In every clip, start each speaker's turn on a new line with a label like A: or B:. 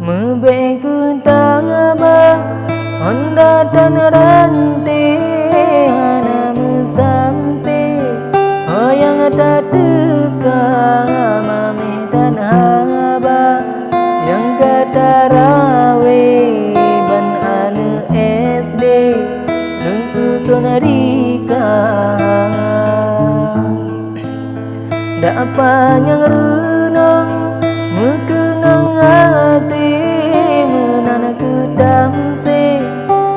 A: Mebekun tangaba Honda dan ranti Hana sampai Hoyang tak teka Mamih dan haba Yang kata rawe Ban ane SD Nun susun rika Dak panjang renang Mekenang hati Menan kedam se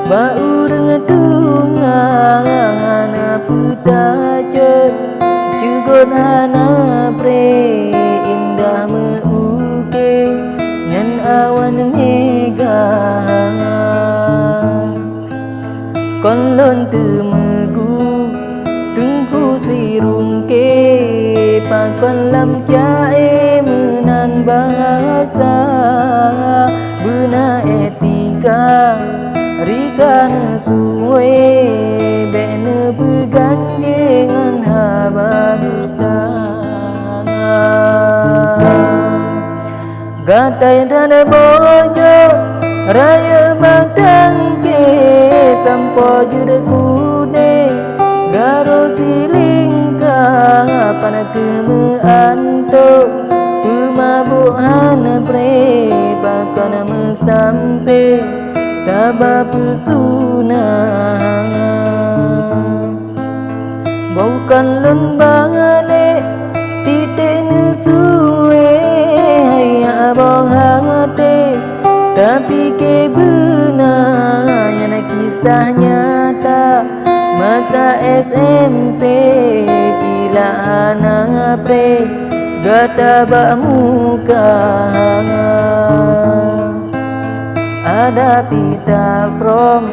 A: Bau dengan tungang Hana putajet Cugon hana pre Indah meuke Nyan awan mega Konlon temegu Tengku sirung ke Pakon lam jae menan bahasa Bena etika Rika nesuwe Bene begandengan haba dusta Gatai tanda bojo Raya magdang ke Sampo jude kude Garo silingka Pana kemeanto Kemabuhan pre Bakon mesampe Taba pesuna Bukan lembane Titik nesuwe Haya bohangate Tapi ke benar Yang kisah nyata Masa SMP Gila anak pre Gata bak muka Ada pita prom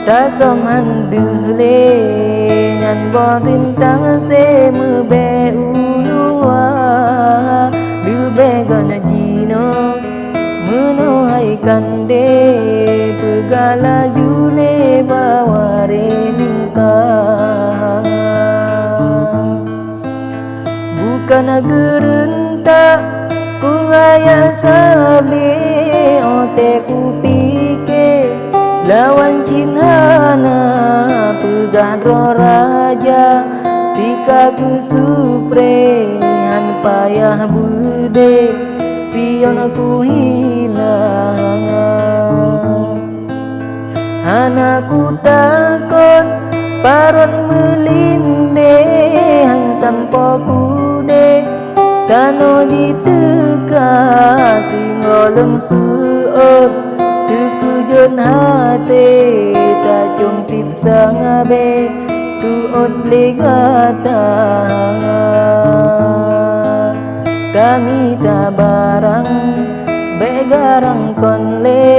A: Tasom handele Nyan bon rintang se Mebe ulua Dube gana jino Menuhai kande Pegala jule Baware lingkar Bukan gerentak Ku ngaya sabi Ote ku pike Lawan cinhana Pegah ro raja Tika ku supre Han payah bude Pion ku hilang Anakku takon Paron melinde Han sampo kude Tano jiteka Singgolong suot Tukujon hati Tak cumpip sangabe Tuot legata Kami tak barang Begarang konle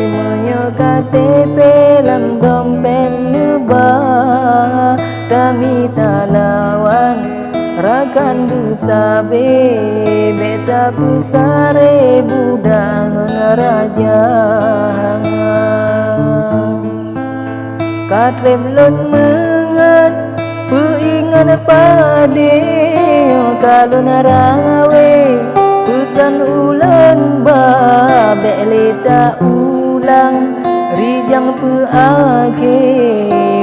A: Menyo KTP Lam dompet lebah Kami tak lawan Rakan dusabe Beta pusare Budang raja Katrem lon mengat Puingan pade Kalau narawe Pusan ulan ba Beleta ulang Rijang puake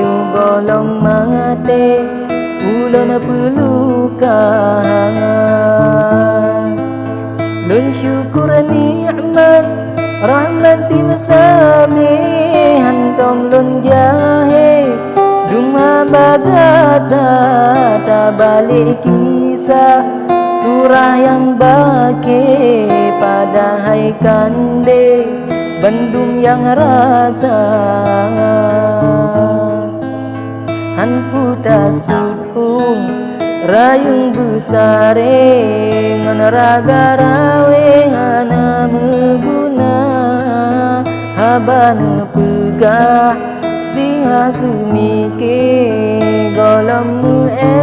A: Ugolong mate Ulan pelukan Lun syukur ni'mat Rahmat timsabe Hantom lun jahe Duma bagata Tabalik kisah Surah yang bake Pada hai kande Bandung yang rasa Han puta sudhung Rayung busare Ngan raga rawe Hana meguna Habana pegah Siha semike Golem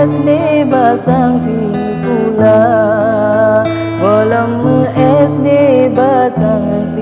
A: SD Basang si pula Golem SD Basang si